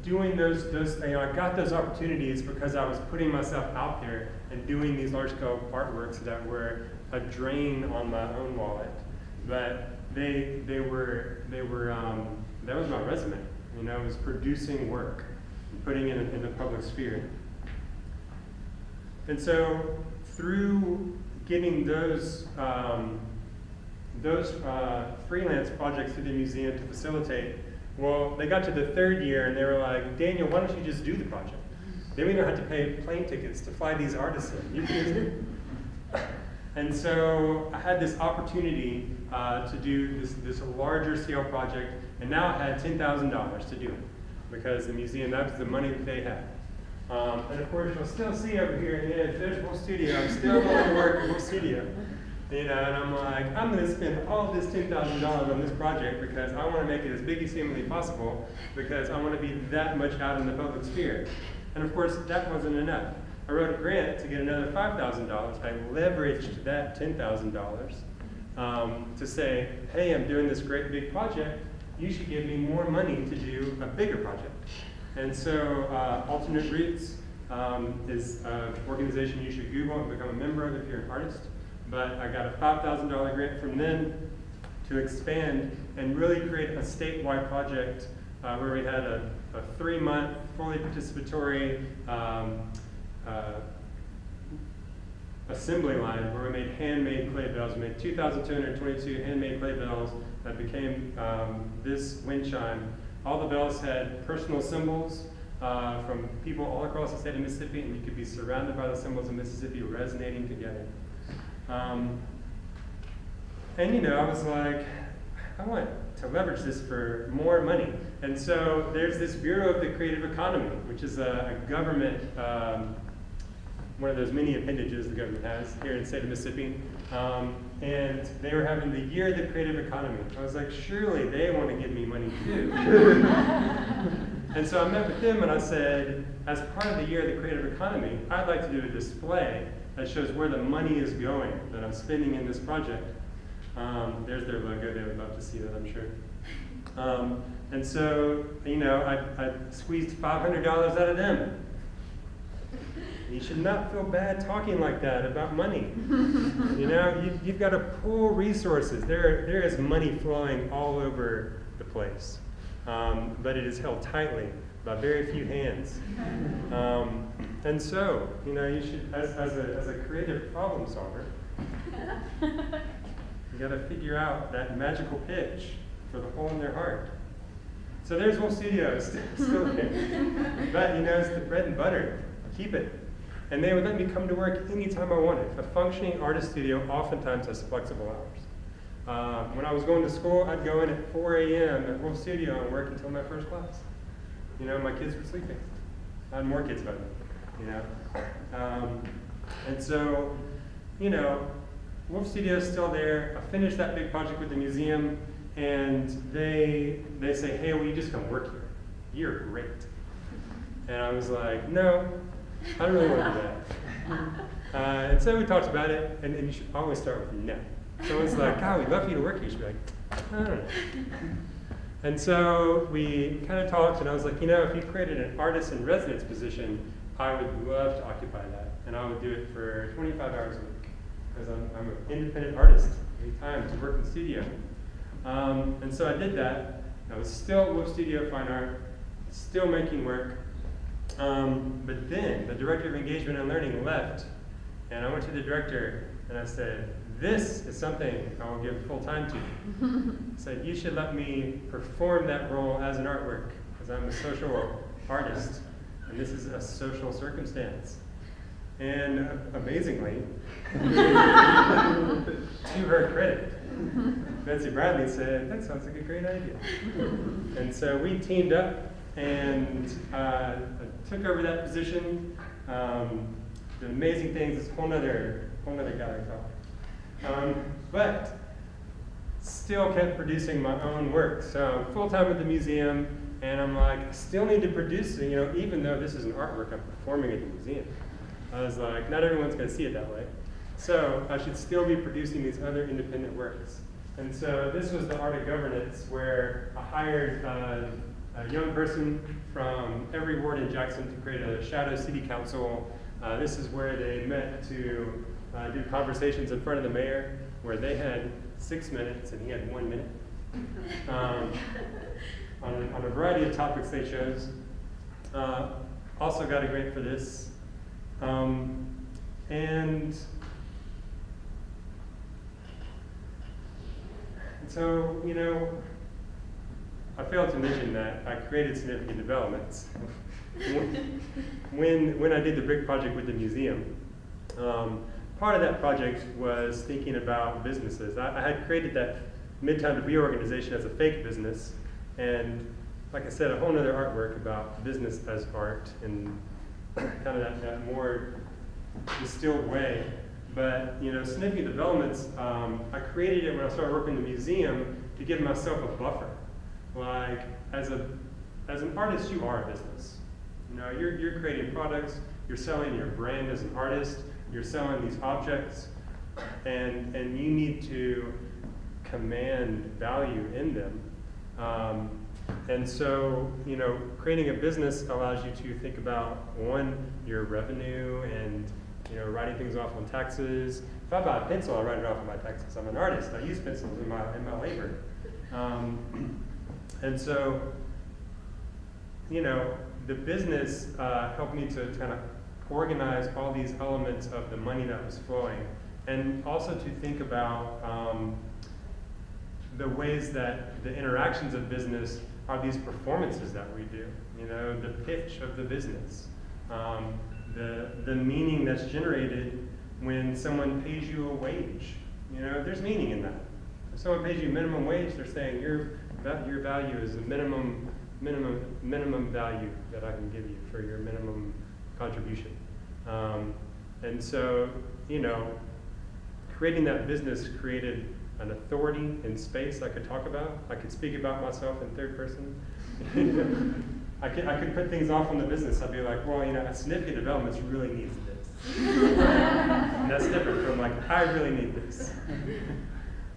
Doing those, I got those opportunities because I was putting myself out there and doing these large-scale artworks that were a drain on my own wallet, but they were that was my resume. I was producing work and putting it in the public sphere. And so through getting those freelance projects through the museum to facilitate, well, they got to the 3rd year and they were like, Daniel, why don't you just do the project? Then we don't have to pay plane tickets to fly these artists in. You can just do it. And so I had this opportunity to do this larger scale project, and now I had $10,000 to do it because the museum, that was the money that they had. And of course, you'll still see over here, there's Wolf Studio. I'm still going to work at Wolf Studio. And I'm like, I'm going to spend all this $10,000 on this project because I want to make it as big as humanly possible because I want to be that much out in the public sphere. And of course, that wasn't enough. I wrote a grant to get another $5,000. I leveraged that $10,000 to say, hey, I'm doing this great big project. You should give me more money to do a bigger project. And so Alternate Roots is an organization you should Google and become a member of if you're an artist. But I got a $5,000 grant from them to expand and really create a statewide project where we had a 3-month, fully participatory assembly line where we made handmade clay bells. We made 2,222 handmade clay bells that became this wind chime. All the bells had personal symbols from people all across the state of Mississippi, and you could be surrounded by the symbols of Mississippi resonating together. And I was like, I want to leverage this for more money. And so there's this Bureau of the Creative Economy, which is a government, one of those many appendages the government has here in the state of Mississippi. And they were having the Year of the Creative Economy. I was like, surely they want to give me money too. And so I met with them and I said, as part of the Year of the Creative Economy, I'd like to do a display that shows where the money is going that I'm spending in this project. There's their logo. They would love to see that, I'm sure. And so, I squeezed $500 out of them. You should not feel bad talking like that about money. You know, you've got to pool resources. There is money flowing all over the place, but it is held tightly by very few hands. And so, you know, you should, as a creative problem solver, you got to figure out that magical pitch for the hole in their heart. So there's Wolf Studios, still there. But, you know, it's the bread and butter. Keep it. And they would let me come to work anytime I wanted. A functioning artist studio oftentimes has flexible hours. When I was going to school, I'd go in at 4 a.m. at Wolf Studio and work until my first class. You know, my kids were sleeping. I had more kids by then, you know. And so, you know, Wolf Studio is still there. I finished that big project with the museum, and they say, hey, will you just come work here? You're great. And I was like, no, I don't really want to do that. And so we talked about it, and you should always start with no. Someone's like, God, we'd love for you to work here. You should be like, I don't know. And so we kind of talked, and I was like, you know, if you created an artist in residence position, I would love to occupy that. And I would do it for 25 hours a week, because I'm an independent artist. I need time to work in the studio. And so I did that. I was still at Wolf Studio Fine Art, still making work. But then the director of engagement and learning left, and I went to the director and I said, this is something I will give full time to. I said, you should let me perform that role as an artwork, because I'm a social artist, and this is a social circumstance. And amazingly, to her credit, Betsy Bradley said, that sounds like a great idea. And so we teamed up and I took over that position. Did amazing things. It's a whole nother guy talk. But still kept producing my own work. So full time at the museum, and I'm like, I still need to produce it, you know, even though this is an artwork I'm performing at the museum. I was like, not everyone's going to see it that way. So I should still be producing these other independent works. And so this was the Art of Governance, where I hired a young person from every ward in Jackson to create a shadow city council. This is where they met to do conversations in front of the mayor, where they had 6 minutes and he had 1 minute. On a variety of topics they chose. Also got a grant for this. And so, you know, I failed to mention that I created significant developments. When I did the brick project with the museum, part of that project was thinking about businesses. I had created that Midtown Village organization as a fake business, and like I said, a whole other artwork about business as art in kind of that more distilled way. But, you know, significant developments, I created it when I started working in the museum to give myself a buffer. Like, as an artist, you are a business. You know, you're creating products, you're selling your brand as an artist, you're selling these objects, and you need to command value in them. And so, you know, creating a business allows you to think about, one, your revenue and, you know, writing things off on taxes. If I buy a pencil, I write it off on my taxes. I'm an artist. I use pencils in my labor. And so, you know, the business helped me to kind of organize all these elements of the money that was flowing, and also to think about the ways that the interactions of business are these performances that we do. You know, the pitch of the business, the meaning that's generated when someone pays you a wage. You know, there's meaning in that. If someone pays you minimum wage, they're saying your value is the minimum value that I can give you for your minimum contribution. And so, you know, creating that business created an authority in space I could talk about. I could speak about myself in third person. I could put things off on the business. I'd be like, well, you know, significant developments really needs this. And that's different from like, I really need this.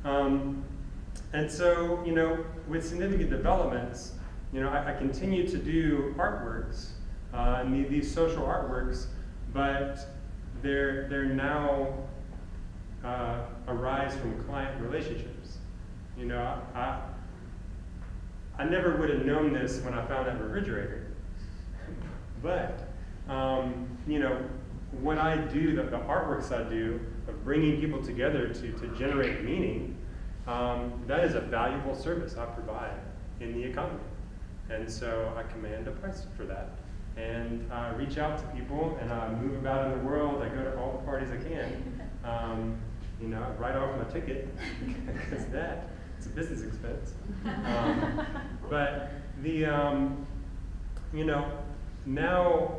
And so, you know, with significant developments, you know, I continue to do artworks, and these social artworks, but they're now arise from client relationships. You know, I never would have known this when I found that refrigerator, but you know, what I do, the artworks I do of bringing people together to generate meaning, that is a valuable service I provide in the economy. And so I command a price for that. And I reach out to people, and I move about in the world. I go to all the parties I can. You know, I write off my ticket because it's a business expense. But you know, now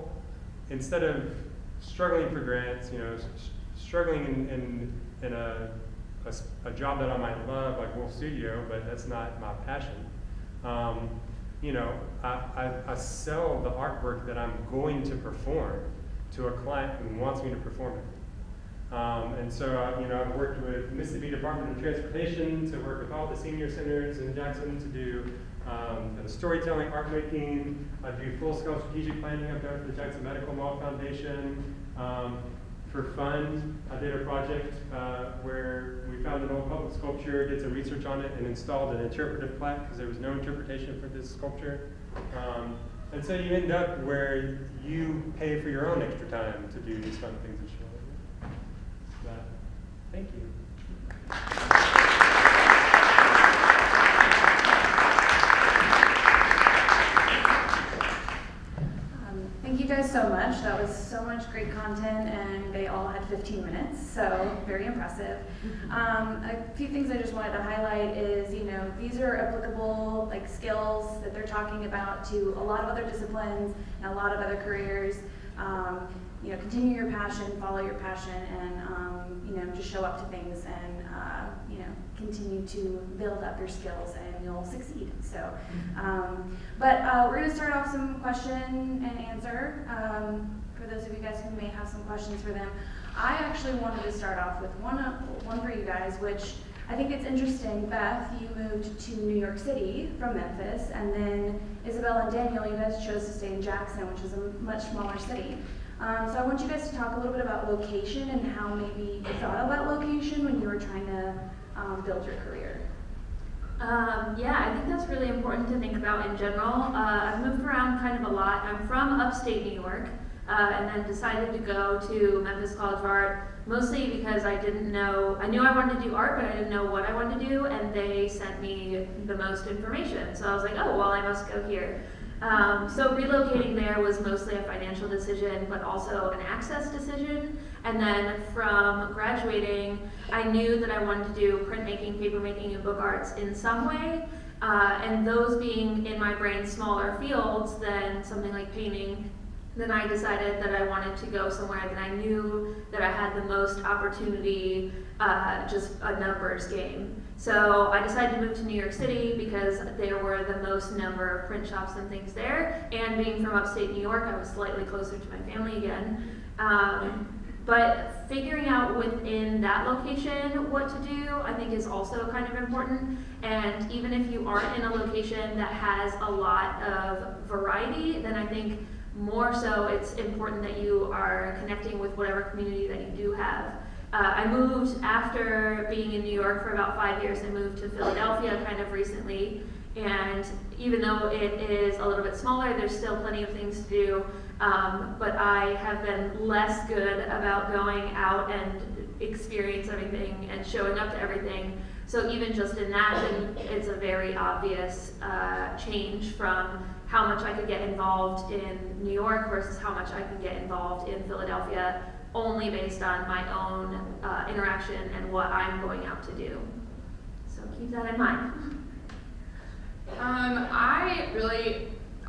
instead of struggling for grants, you know, struggling in a job that I might love, like Wolf Studio, but that's not my passion. You know, I sell the artwork that I'm going to perform to a client who wants me to perform it. And so, you know, I've worked with Mississippi Department of Transportation to work with all the senior centers in Jackson to do the storytelling, art making. I do full-scale strategic planning. I've done for the Jackson Medical Mall Foundation. For fun, I did a project where we found an old public sculpture, did some research on it, and installed an interpretive plaque because there was no interpretation for this sculpture. And so you end up where you pay for your own extra time to do these fun things that you want to do. But, thank you. Thank you guys so much. That was so much great content, and they all had 15 minutes, so very impressive. A few things I just wanted to highlight is, you know, these are applicable like skills that they're talking about to a lot of other disciplines and a lot of other careers. You know, continue your passion, follow your passion, and you know, just show up to things and you know, continue to build up your skills, and you'll succeed. So, but we're going to start off some question and answer for those of you guys who may have some questions for them. I actually wanted to start off with one for you guys, which I think it's interesting. Beth, you moved to New York City from Memphis, and then Isabel and Daniel, you guys chose to stay in Jackson, which is a much smaller city. So I want you guys to talk a little bit about location and how maybe you thought about location when you were trying to build your career. Yeah, I think that's really important to think about in general. I've moved around kind of a lot. I'm from upstate New York, and then decided to go to Memphis College of Art, mostly because I knew I wanted to do art, but I didn't know what I wanted to do, and they sent me the most information. So I was like, oh, well, I must go here. So relocating there was mostly a financial decision, but also an access decision. And then from graduating, I knew that I wanted to do printmaking, papermaking, and book arts in some way. And those being in my brain smaller fields than something like painting, then I decided that I wanted to go somewhere that I knew that I had the most opportunity, just a numbers game. So I decided to move to New York City because there were the most number of print shops and things there. And being from upstate New York, I was slightly closer to my family again. But figuring out within that location what to do, I think is also kind of important. And even if you aren't in a location that has a lot of variety, then I think more so it's important that you are connecting with whatever community that you do have. I moved after being in New York for about 5 years. I moved to Philadelphia kind of recently, and even though it is a little bit smaller, there's still plenty of things to do, but I have been less good about going out and experience everything and showing up to everything. So even just in that, it's a very obvious change from how much I could get involved in New York versus how much I can get involved in Philadelphia, only based on my own interaction and what I'm going out to do. So keep that in mind.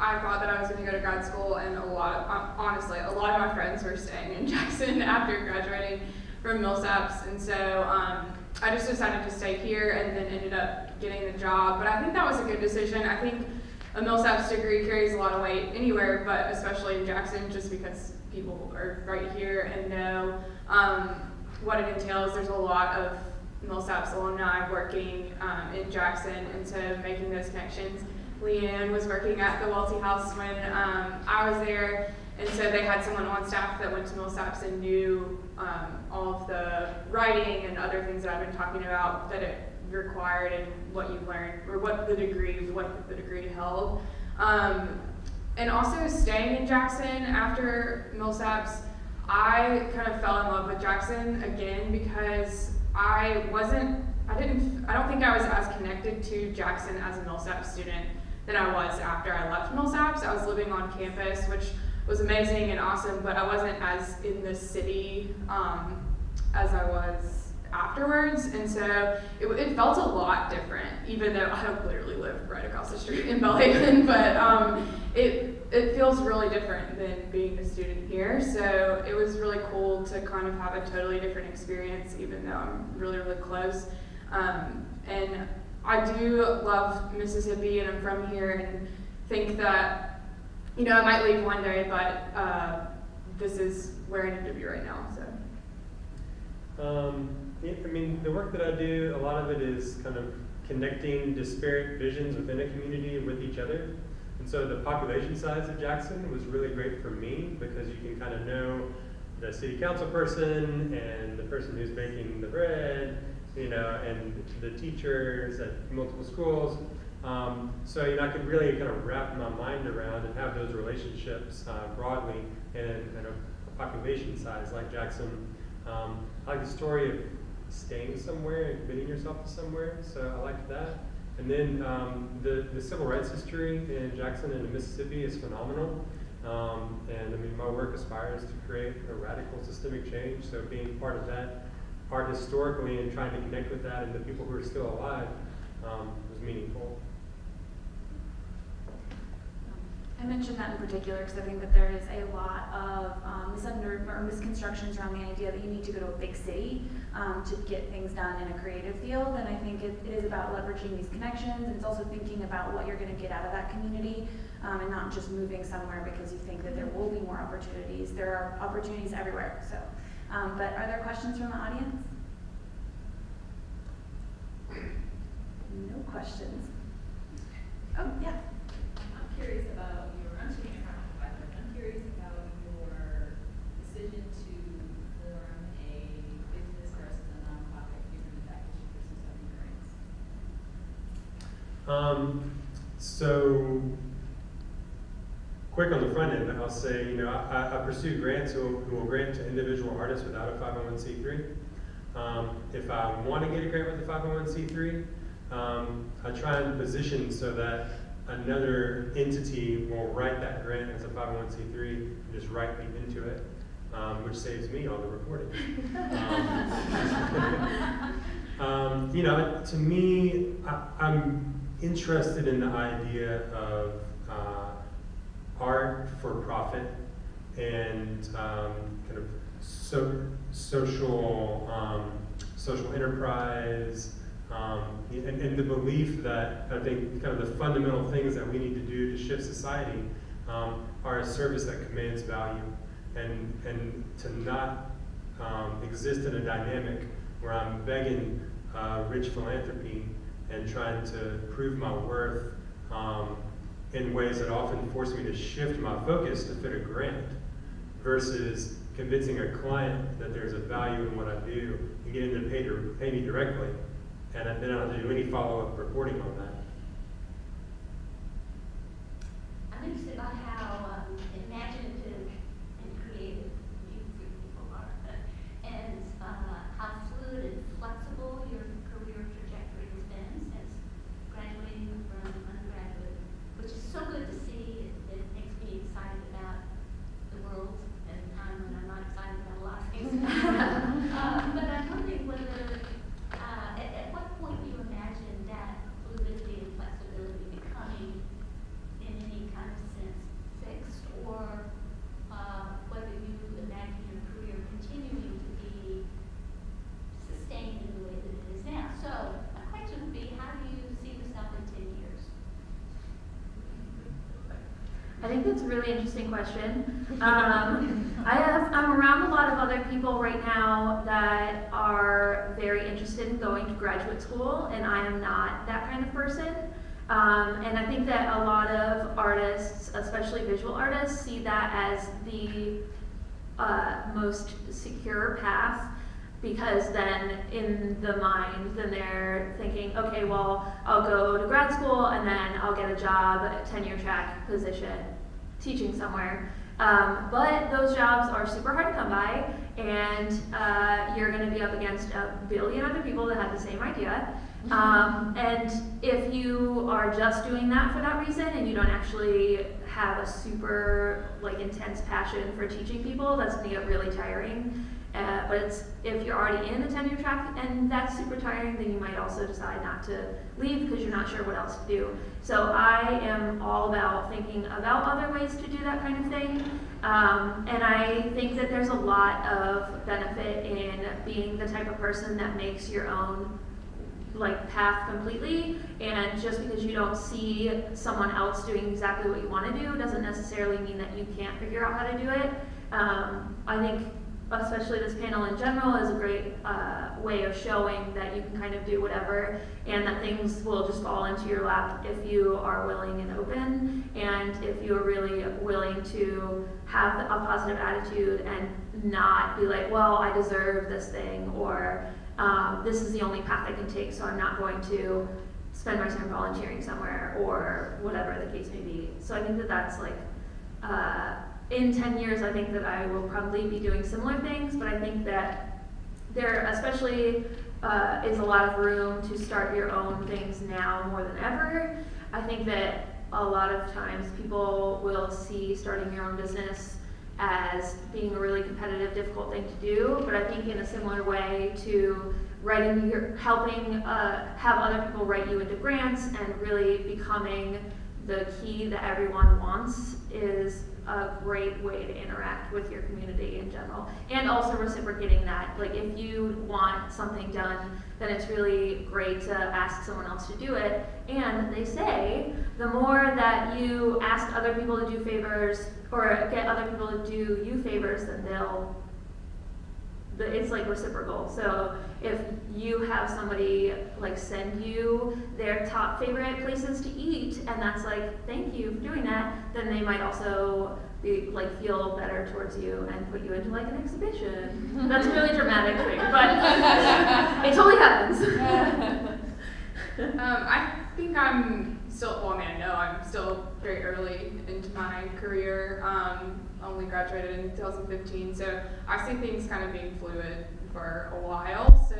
I thought that I was going to go to grad school, and honestly, a lot of my friends were staying in Jackson after graduating from Millsaps, and so I just decided to stay here and then ended up getting the job. But I think that was a good decision. I think a Millsaps degree carries a lot of weight anywhere, but especially in Jackson, just because people are right here and know what it entails. There's a lot of Millsaps alumni working in Jackson, and so making those connections. Leanne was working at the Westinghouse when I was there, And so they had someone on staff that went to Millsaps and knew all of the writing and other things that I've been talking about that it required and what you learned, or what the degree held. And also staying in Jackson after Millsaps, I kind of fell in love with Jackson again because I don't think I was as connected to Jackson as a Millsaps student than I was after I left Millsaps. I was living on campus, which was amazing and awesome, but I wasn't as in the city as I was afterwards, and so it felt a lot different, even though I literally lived right across the street in Belhaven, but it feels really different than being a student here, so it was really cool to kind of have a totally different experience, even though I'm really, really close. And I do love Mississippi, and I'm from here, and think that, you know, I might leave one day, but this is where I need to be right now, so. Yeah, I mean, the work that I do, a lot of it is kind of connecting disparate visions within a community with each other. And so the population size of Jackson was really great for me because you can kind of know the city council person and the person who's baking the bread, you know, and the teachers at multiple schools. So, you know, I could really kind of wrap my mind around and have those relationships broadly in a population size like Jackson. I like the story of staying somewhere and committing yourself to somewhere, so I like that. And then the civil rights history in Jackson and in Mississippi is phenomenal. And I mean, my work aspires to create a radical systemic change, so being part of that art historically and trying to connect with that and the people who are still alive was meaningful. I mentioned that in particular because I think that there is a lot of misconstructions around the idea that you need to go to a big city to get things done in a creative field, and I think it is about leveraging these connections, and it's also thinking about what you're going to get out of that community and not just moving somewhere because you think that there will be more opportunities. There are opportunities everywhere. So, but are there questions from the audience? No questions. Oh, yeah. I'm curious about I'm curious about your decision to form a business versus a nonprofit, given the fact that you pursue so many grants. So, quick on the front end, I'll say, you know, I pursue grants who will grant to individual artists without a 501c3. If I want to get a grant with a 501c3, I try and position so that another entity will write that grant as a 501c3 and just write me into it, which saves me all the reporting. You know, to me, I'm interested in the idea of art for profit and kind of social enterprise. And the belief that I think kind of the fundamental things that we need to do to shift society are a service that commands value, and to not exist in a dynamic where I'm begging rich philanthropy and trying to prove my worth in ways that often force me to shift my focus to fit a grant versus convincing a client that there's a value in what I do and getting them to pay me directly. And then I don't do any follow-up reporting on that. I'm interested about how imaginative and creative you people are, and how fluid and flexible your career trajectory has been since graduating from undergraduate, which is so good to see. It makes me excited about the world at a time when I'm not excited about a lot of things. But I'm wondering whether at what point do you imagine that fluidity and flexibility becoming, in any kind of sense, fixed, or whether you imagine your career continuing to be sustained in the way that it is now? So my question would be, how do you see yourself in 10 years? I think that's a really interesting question. I'm around a lot of other people right now that are very interested in going to graduate school, and I am not that kind of person. And I think that a lot of artists, especially visual artists, see that as the most secure path, because then in the mind, then they're thinking, okay, well, I'll go to grad school and then I'll get a job, a tenure track position, teaching somewhere. But those jobs are super hard to come by, and you're going to be up against a billion other people that have the same idea. And if you are just doing that for that reason and you don't actually have a super intense passion for teaching people, that's going to get really tiring. But if you're already in the tenure track and that's super tiring, then you might also decide not to leave because you're not sure what else to do. So I am all about thinking about other ways to do that kind of thing. And I think that there's a lot of benefit in being the type of person that makes your own path completely, and just because you don't see someone else doing exactly what you want to do doesn't necessarily mean that you can't figure out how to do it. I think especially this panel in general is a great way of showing that you can kind of do whatever, and that things will just fall into your lap if you are willing and open, and if you're really willing to have a positive attitude and not be like, well, I deserve this thing, or this is the only path I can take, so I'm not going to spend my time volunteering somewhere, or whatever the case may be. So I think that that's in 10 years, I think that I will probably be doing similar things, but I think that there especially is a lot of room to start your own things now more than ever. I think that a lot of times people will see starting your own business as being a really competitive, difficult thing to do, but I think in a similar way to helping have other people write you into grants and really becoming the key that everyone wants is a great way to interact with your community in general. And also reciprocating that. If you want something done, then it's really great to ask someone else to do it. And they say the more that you ask other people to do favors or get other people to do you favors, then it's reciprocal. So if you have somebody send you their top favorite places to eat, and that's thank you for doing that, then they might also be feel better towards you and put you into an exhibition. That's a really dramatic thing, but it totally happens. I think I'm still, I know I'm still very early into my career. Only graduated in 2015, so I see things kind of being fluid for a while. So,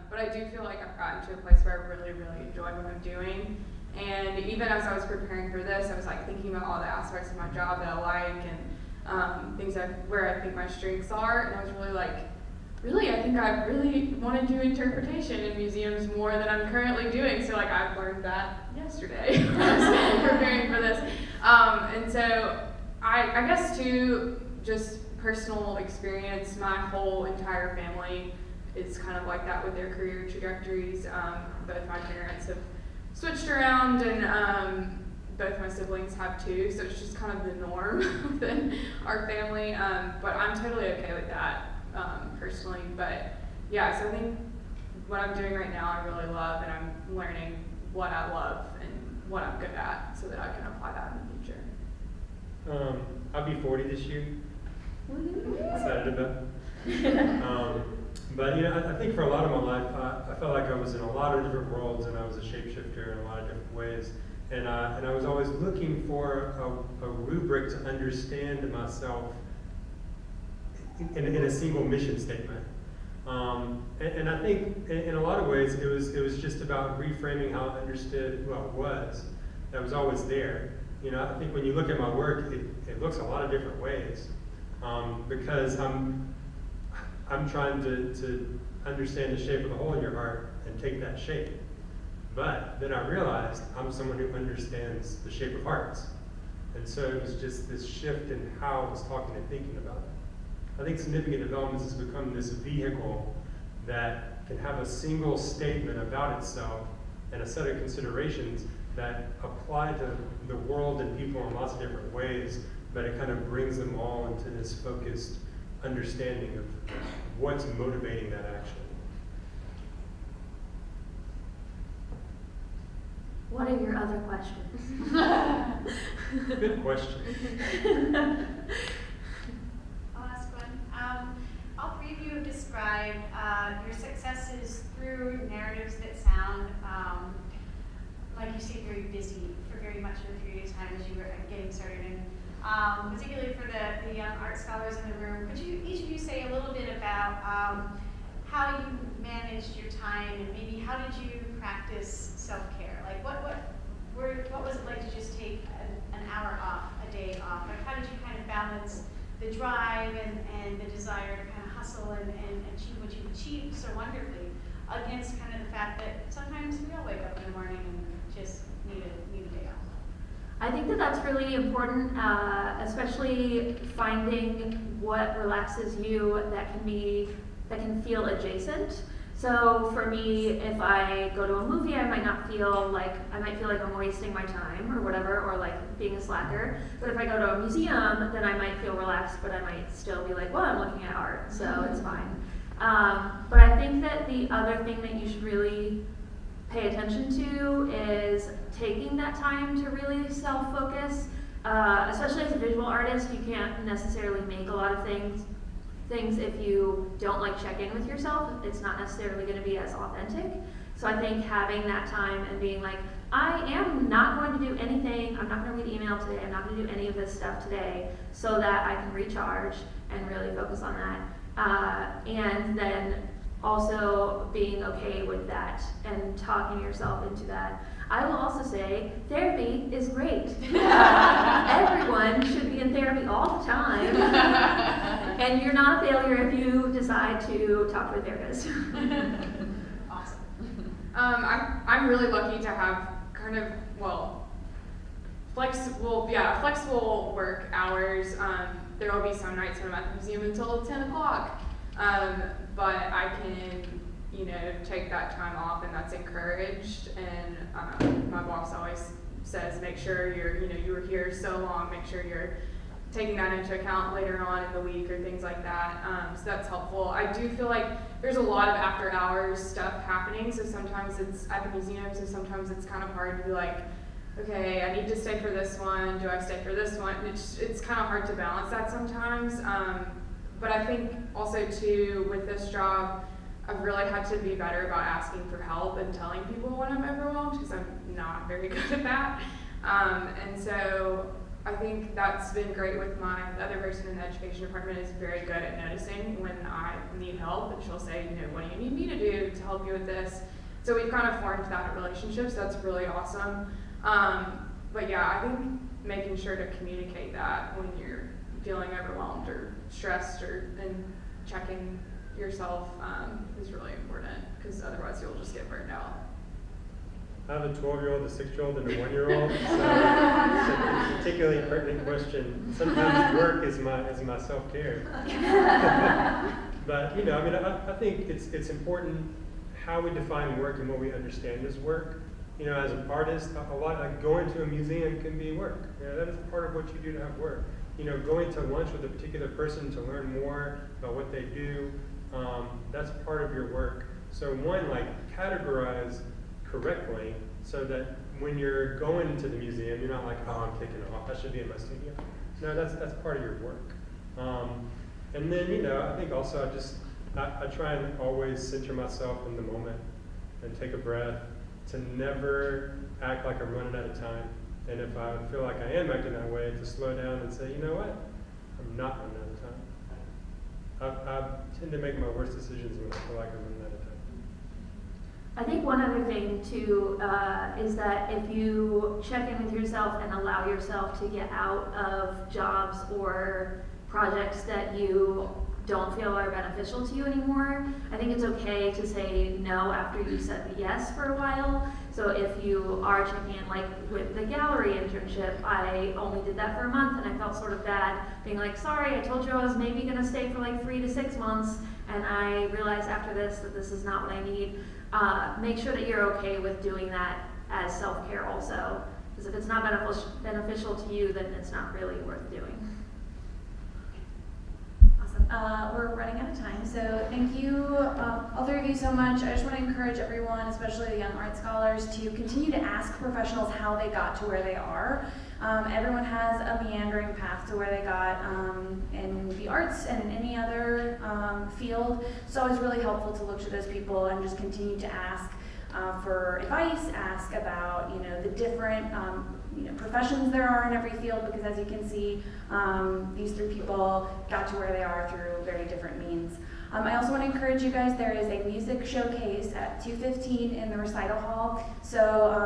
but I do feel like I've gotten to a place where I really, really enjoy what I'm doing. And even as I was preparing for this, I was thinking about all the aspects of my job that I like and things where I think my strengths are. And I was really I think I really want to do interpretation in museums more than I'm currently doing. So I've learned that yesterday when I was preparing for this. And so I guess too, just personal experience, my whole entire family is kind of like that with their career trajectories. Both my parents have switched around, and both my siblings have too, so it's just kind of the norm within our family. But I'm totally okay with that personally. But yeah, so I think what I'm doing right now I really love, and I'm learning what I love and what I'm good at so that I can apply that in the future. I'll be 40 this year. Excited about it. But I think for a lot of my life, I felt like I was in a lot of different worlds, and I was a shapeshifter in a lot of different ways. And I was always looking for a rubric to understand myself in a single mission statement. And I think in a lot of ways it was just about reframing how I understood who I was. That was always there. I think when you look at my work, it looks a lot of different ways, because I'm trying to understand the shape of the hole in your heart and take that shape. But then I realized I'm someone who understands the shape of hearts. And so it was just this shift in how I was talking and thinking about it. I think significant developments has become this vehicle that can have a single statement about itself and a set of considerations that apply to the world and people in lots of different ways, but it kind of brings them all into this focused understanding of what's motivating that action. What are your other questions? Good question. I'll ask one. All three of you have described your successes through narratives that sound like you stayed very busy for very much of a period of time as you were getting started. And particularly for the young art scholars in the room, could you each of you say a little bit about how you managed your time, and maybe how did you practice self-care? Like what was it like to just take an hour off, a day off? Like how did you kind of balance the drive and the desire to kind of hustle and achieve what you've achieved so wonderfully against kind of the fact that sometimes we all wake up in the morning and just need a day off? I think that that's really important, especially finding what relaxes you that can feel adjacent. So for me, if I go to a movie, I might feel like I'm wasting my time or whatever, or like being a slacker. But if I go to a museum, then I might feel relaxed, but I might still be like, well, I'm looking at art, so it's fine. But I think that the other thing that you should really pay attention to is taking that time to really self-focus. Especially as a visual artist, you can't necessarily make a lot of things if you don't like check in with yourself. It's not necessarily going to be as authentic. So I think having that time and being like, I am not going to do anything, I'm not going to read email today, I'm not going to do any of this stuff today, so that I can recharge and really focus on that. And then also being okay with that and talking yourself into that. I will also say therapy is great. Everyone should be in therapy all the time. And you're not a failure if you decide to talk to a therapist. Awesome. I'm really lucky to have kind of, flexible work hours. There will be some nights when I'm at the museum until 10 o'clock. But I can, take that time off, and that's encouraged. And my boss always says, make sure you were here so long, make sure you're taking that into account later on in the week or things like that. So that's helpful. I do feel like there's a lot of after hours stuff happening. So sometimes it's at the museum, so sometimes it's kind of hard to be like, okay, I need to stay for this one. Do I stay for this one? It's kind of hard to balance that sometimes. But I think also too, with this job, I've really had to be better about asking for help and telling people when I'm overwhelmed, because I'm not very good at that. And so I think that's been great with the other person in the education department is very good at noticing when I need help, and she'll say, what do you need me to do to help you with this? So we've kind of formed that relationship, so that's really awesome. But yeah, I think making sure to communicate that when you're feeling overwhelmed or stressed and checking yourself is really important, because otherwise you'll just get burned out. I have a 12-year-old, a 6-year-old, and a 1-year-old, so it's a particularly pertinent question. Sometimes work is my self-care. But I think it's important how we define work and what we understand as work. As an artist, a lot like going to a museum can be work. That is part of what you do to have work. Going to lunch with a particular person to learn more about what they do, that's part of your work. So categorize correctly, so that when you're going to the museum, you're not like, oh, I'm kicking off, I should be in my studio. No, that's part of your work. And then, I think also I try and always center myself in the moment and take a breath, to never act like I'm running out of time. And if I feel like I am acting that way, to slow down and say, you know what, I'm not running out of time. I tend to make my worst decisions when I feel like I'm running out of time. I think one other thing too is that if you check in with yourself and allow yourself to get out of jobs or projects that you don't feel are beneficial to you anymore, I think it's okay to say no after you said yes for a while. So if you are checking in, like with the gallery internship, I only did that for a month and I felt sort of bad being like, sorry, I told you I was maybe going to stay for like 3 to 6 months, and I realized after this that this is not what I need. Make sure that you're okay with doing that as self-care also, because if it's not beneficial to you, then it's not really worth doing. Awesome. We're running out of time, so thank you, all three of you you so much. I just want to encourage everyone, especially the young art scholars, to continue to ask professionals how they got to where they are. Everyone has a meandering path to where they got in the arts and in any other field. So it's really helpful to look to those people and just continue to ask for advice, ask about the different professions there are in every field, because as you can see, these 3 people got to where they are through very different means. I also want to encourage you guys, there is a music showcase at 2:15 in the recital hall. So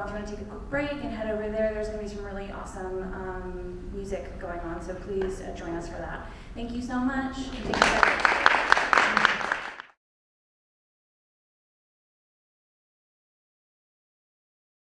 if you want to take a quick break and head over there, there's going to be some really awesome music going on. So please join us for that. Thank you so much. Take care.